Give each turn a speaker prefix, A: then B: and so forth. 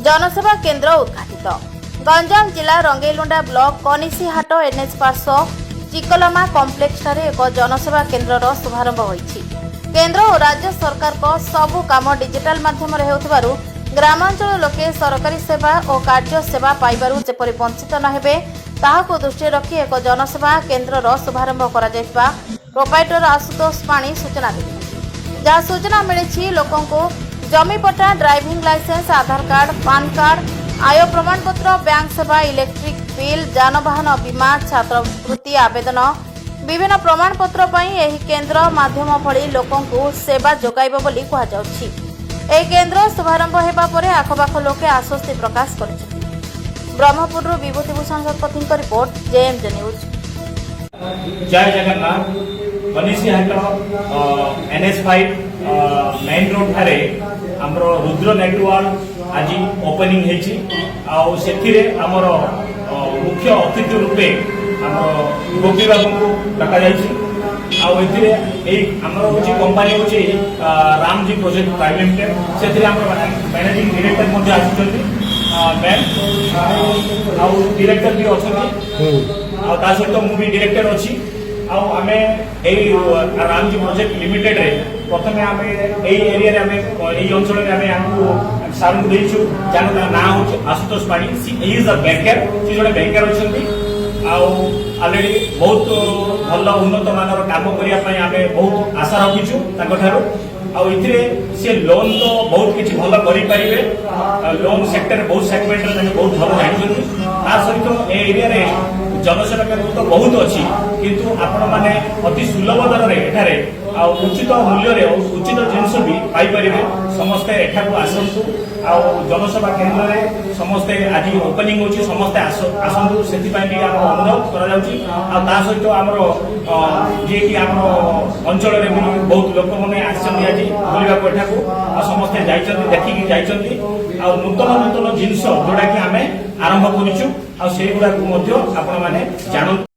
A: जनसेवा केन्द्र उद्घाटित। गंजाम जिला रंगेलुंडा ब्लॉक कनिसीहाट एनएच पार्श्व चिकलमा कॉम्प्लेक्स एक जनसेवा केन्द्र शुभारंभ होईछि। केन्द्र और राज्य सरकार को सबु काम डिजिटल माध्यम होउथिबारु ग्रामांचल लोके सरकारी सेवा और कार्य सेवा पाइबारु जेपरि वंचित न हेबे ताहाको दृष्टि रखी एक जनसेवा केन्द्र शुभारंभ करा जायतिबा प्रोपाइटर आशुतोष पाणी सूचना दैछथि। जहाँ सूचना मिली लोकंको जमीपट्टा, ड्राइविंग लाइसेंस, आधार कार्ड, पान कार्ड, आय प्रमाणपत्र, बैंक सेवा, इलेक्ट्रिक बिल, जानवाहन बीमा, छात्रवृत्ति आवेदन, विभिन्न प्रमाणपत्र एही केन्द्र माध्यम भली लोकंको सेवा जोगाइब बोली कहा जाउछि। एही केन्द्र शुभारंभ हेबा परे आखपाख लोके आश्वस्ति प्रकाश करिसेंति। Brahmapur Bibhutibhushan Satapathy report, JMJ news.
B: जय जगन्नाथ। कनिसीहाट NH5 मेन रोड ठारे आमर रुद्र नेटवर्क आज ओपनिंग हेची आउ सेथिरे आमर मुख्य अतिथि रूपे आमर गोपी बाबू को डका जायछि। आउ एथिरे एई आमर होची कंपनी होची रामजी प्रोजेक्ट प्राइवेट लिमिटेड। सेथिरे आमर मैनेजिंग डायरेक्टर मध्ये आछितथि मैम आउ डायरेक्टर भी अछथि आउ ता सहित मु भी डायरेक्टर अछि। आउ आमे एई रामजी प्रोजेक्ट लिमिटेड रे प्रथमे आमे एई एरिया रे आमे एई अंचल रे आमे आमको सारू देइछु जानो ना होची आशुतोष पाणी। सी इज अ बैंकर, सी जने बैंकर अछंती आउ ऑलरेडी बहुत भल उन्नत मानर काम करिया पई आमे बहुत आशा रखिछु ताको थारो। आउ इथिरे से लोन तो बहुत किछि भल करि परिबे। लोन सेक्टर बहुत सेगमेंट रे बहुत भल जानिछथि। ता सहित ए एरिया रे जनसेवा केन्द्र तो बहुत अच्छी किंतु आपण माने अति सुलभ दर रे एठारे आ उचित मूल्य रे उचित जिनस भी पाई परिबे। समस्त एठाकू आसंतु आ जनसेवा केन्द्र रे समस्त आज ओपनिंग होची, समस्त आसंतु सेति पई भी हम अनुरोध करा जाउची। आ ता सहित हमर जे कि हमर अंचल रे बहुत लोक माने आछन आज बुलिबा को एठाकू आ समस्त जाइछन देखि कि जाइछन आ नूतन नूतन जिनस जोडा कि हमें आरंभ करिछु आ सेही गुडा को मध्ये आपण माने जानो।